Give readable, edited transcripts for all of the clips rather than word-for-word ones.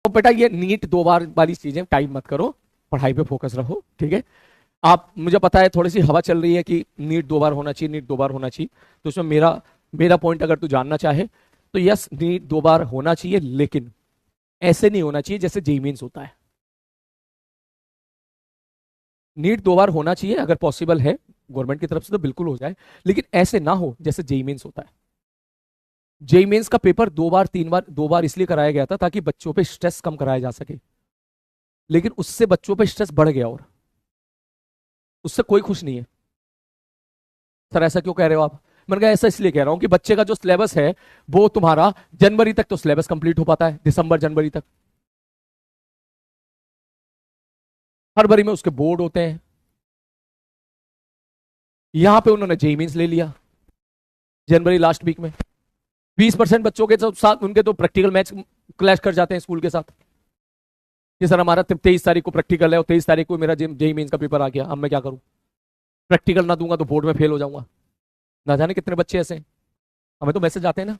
तो बेटा ये नीट 2 बार वाली चीजें टाइम मत करो, पढ़ाई पे फोकस रहो, ठीक है। आप, मुझे पता है थोड़ी सी हवा चल रही है कि नीट 2 बार होना चाहिए, नीट 2 बार होना चाहिए, तो उसमें मेरा मेरा पॉइंट अगर तू जानना चाहे तो यस, नीट 2 बार होना चाहिए, लेकिन ऐसे नहीं होना चाहिए जैसे जेई मीन्स होता है। नीट 2 बार होना चाहिए अगर पॉसिबल है गवर्नमेंट की तरफ से तो बिल्कुल हो जाए, लेकिन ऐसे ना हो जैसे जेई मीन्स होता है। जेई मेंस का पेपर 2 बार 3 बार 2 बार इसलिए कराया गया था ताकि बच्चों पे स्ट्रेस कम कराया जा सके, लेकिन उससे बच्चों पे स्ट्रेस बढ़ गया और उससे कोई खुश नहीं है। सर ऐसा क्यों कह रहे हो आप? मैंने कहा ऐसा इसलिए कह रहा हूं कि बच्चे का जो सिलेबस है वो तुम्हारा जनवरी तक तो सिलेबस कंप्लीट हो पाता है, दिसंबर जनवरी तक। फरवरी में उसके बोर्ड होते हैं। यहां पे उन्होंने जेई मींस ले लिया जनवरी लास्ट वीक में। 20% बच्चों के साथ उनके तो प्रैक्टिकल मैच क्लैश कर जाते हैं स्कूल के साथ कि सर हमारा 23 तारीख को प्रैक्टिकल है और 23 तारीख को मेरा जेई मींस का पेपर आ गया, अब मैं क्या करूं? प्रैक्टिकल ना दूंगा तो बोर्ड में फेल हो जाऊंगा। ना जाने कितने बच्चे ऐसे हैं, हमें तो मैसेज आते हैं ना।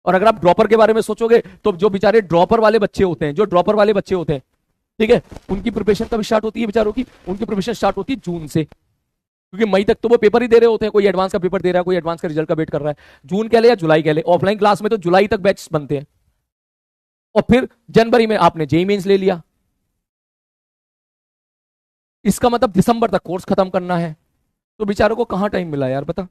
और अगर आप ड्रॉपर के बारे में सोचोगे तो जो बेचारे ड्रॉपर वाले बच्चे होते हैं, जो ड्रॉपर वाले बच्चे होते हैं, ठीक है, उनकी प्रिपरेशन कब स्टार्ट होती है बेचारों की? उनकी प्रिपरेशन स्टार्ट होती है जून से, क्योंकि मई तक तो वो पेपर ही दे रहे होते हैं। कोई एडवांस का पेपर दे रहा है, कोई एडवांस का रिजल्ट का वेट कर रहा है। जून कह ले या जुलाई कह ले, ऑफलाइन क्लास में तो जुलाई तक बैच बनते हैं। और फिर जनवरी में आपने जेई मेंस ले लिया, इसका मतलब दिसंबर तक कोर्स खत्म करना है। तो बेचारों को कहां टाइम मिला यार बता?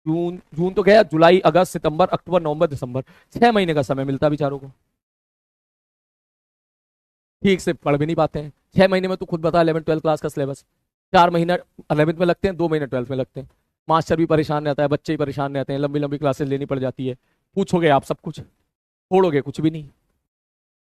जून जून तो गया, जुलाई अगस्त सितंबर अक्टूबर नवंबर दिसंबर, 6 महीने का समय मिलता है बेचारों को। ठीक से पढ़ भी नहीं पाते हैं 6 महीने में। तो खुद बता, 11th 12th क्लास का सिलेबस 4 महीना 11th में लगते हैं, 2 महीने 12th में लगते हैं। मास्टर भी परेशान रहता है, बच्चे भी परेशान रहते हैं, लंबी लंबी क्लासेस लेनी पड़ जाती है। पूछोगे आप सब कुछ, छोड़ोगे कुछ भी नहीं,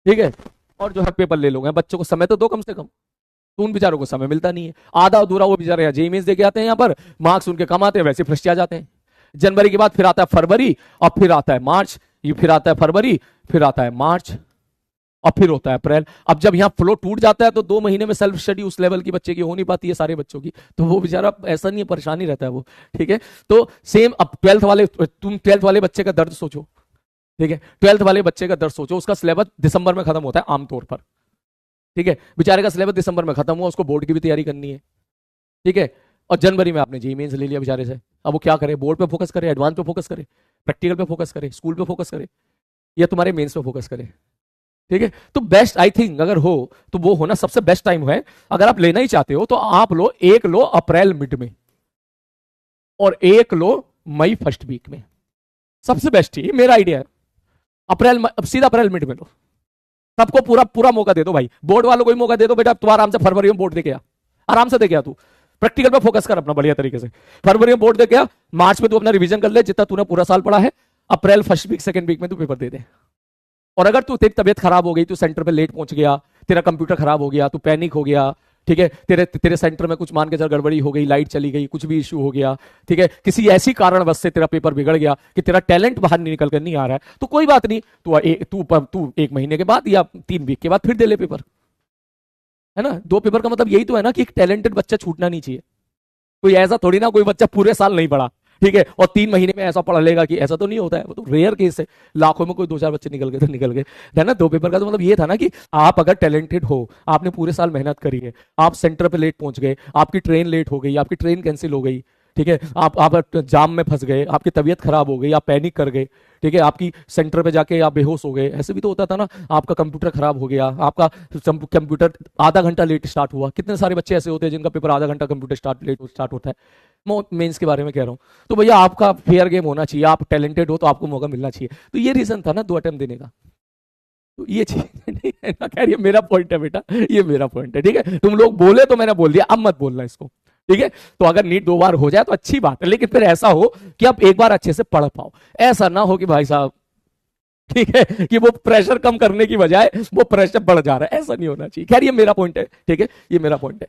ठीक है। और जो है पेपर ले लोगे, बच्चों को समय तो दो कम से कम। तो उन बेचारों को समय मिलता नहीं है, आधा अधूरा वो बेचारे यहाँ जेई मेंस देके आते हैं, यहाँ पर मार्क्स उनके कम आते हैं, वैसे फंस जाते हैं। जनवरी के बाद फिर आता है फरवरी, और फिर आता है मार्च, ये फिर आता है फरवरी, फिर आता है मार्च, और फिर होता है अप्रैल। अब जब यहाँ फ्लो टूट जाता है तो 2 महीने में सेल्फ स्टडी उस लेवल की बच्चे की हो नहीं पाती है, सारे बच्चों की। तो वो बेचारा ऐसा नहीं है, परेशान ही रहता है वो, ठीक है। तो सेम अब 12th वाले, तुम 12th वाले बच्चे का दर्द सोचो, ठीक है। 12th वाले बच्चे का दर्द सोचो, उसका सिलेबस दिसंबर में खत्म होता है आमतौर पर, ठीक है। बेचारे का सिलेबस दिसंबर में खत्म हुआ, उसको बोर्ड की भी तैयारी करनी है, ठीक है। और जनवरी में आपने जेईई मेंस ले लिया बेचारे से। अब वो क्या करे? बोर्ड पे फोकस करे, एडवांस पे फोकस करे, प्रैक्टिकल पे फोकस करे, स्कूल पे फोकस करे, या तुम्हारे मेंस पे फोकस करे, ठीक है। तो बेस्ट आई थिंक अगर हो तो वो होना सबसे बेस्ट टाइम है। अगर आप लेना ही चाहते हो तो आप लो, एक लो अप्रैल मिड में और एक लो मई फर्स्ट वीक में, सबसे बेस्ट ही मेरा आइडिया है। अप्रैल, सीधा अप्रैल मिड में लो, सबको पूरा पूरा मौका दे दो भाई। बोर्ड वालों को भी मौका दे दो, बेटा तू आराम से फरवरी में बोर्ड दे गया, आराम से दे गया, तू प्रैक्टिकल पे फोकस कर अपना बढ़िया तरीके से। फरवरी में बोर्ड दे गया, मार्च में तू अपना रिवीजन कर ले जितना तूने पूरा साल पढ़ा है, April first week second week में तू पेपर दे दे। और अगर तू, तेरी तबियत खराब हो गई, तू सेंटर पे लेट पहुंच गया, तेरा कंप्यूटर खराब हो गया, तू पैनिक हो गया, ठीक है, तेरे तेरे सेंटर में कुछ मान के चल गड़बड़ी हो गई, लाइट चली गई, कुछ भी इश्यू हो गया, ठीक है, किसी ऐसी कारणवश से तेरा पेपर बिगड़ गया कि तेरा टैलेंट बाहर नहीं निकल कर नहीं आ रहा है, तो कोई बात नहीं, तू 1 महीने के बाद या 3 वीक के बाद फिर दे ले पेपर, है ना। 2 पेपर का मतलब यही तो है ना कि एक टैलेंटेड बच्चा छूटना नहीं चाहिए। कोई ऐसा थोड़ी ना कोई बच्चा पूरे साल नहीं पढ़ा, ठीक है, और 3 महीने में ऐसा पढ़ लेगा, कि ऐसा तो नहीं होता है, वो तो रेयर केस है। लाखों में कोई 2-4 बच्चे निकल गए तो निकल गए, है ना। 2 पेपर का तो मतलब ये था ना कि आप अगर टैलेंटेड हो, आपने पूरे साल मेहनत करी है, आप सेंटर पे लेट पहुंच गए, आपकी ट्रेन लेट हो गई, आपकी ट्रेन कैंसिल हो गई, ठीक है, आप जाम में फंस गए, आपकी तबीयत खराब हो गई, आप पैनिक कर गए, ठीक है, आपकी सेंटर पे जाके आप बेहोश हो गए, ऐसे भी तो होता था ना। आपका कंप्यूटर खराब हो गया, आपका कंप्यूटर आधा घंटा लेट स्टार्ट हुआ, कितने सारे बच्चे ऐसे होते हैं जिनका पेपर आधा घंटा कंप्यूटर लेट स्टार्ट होता है। मैं मेंस के बारे में कह रहा हूँ। तो भैया आपका फेयर गेम होना चाहिए, आप टैलेंटेड हो तो आपको मौका मिलना चाहिए। तो ये रीजन था ना 2 अटेम्प्ट देने का। तो ये चीज खैर, ये मेरा पॉइंट है बेटा, ये मेरा पॉइंट है, ठीक है। तुम लोग बोले तो मैंने बोल दिया, अब मत बोलना इसको, ठीक है। तो अगर नीट 2 बार हो जाए तो अच्छी बात है, लेकिन फिर ऐसा हो कि आप एक बार अच्छे से पढ़ पाओ। ऐसा ना हो कि भाई साहब, ठीक है, कि वो प्रेशर कम करने की बजाय वो प्रेशर बढ़ जा रहा है, ऐसा नहीं होना चाहिए। खैर ये मेरा पॉइंट है, ठीक है, ये मेरा पॉइंट है।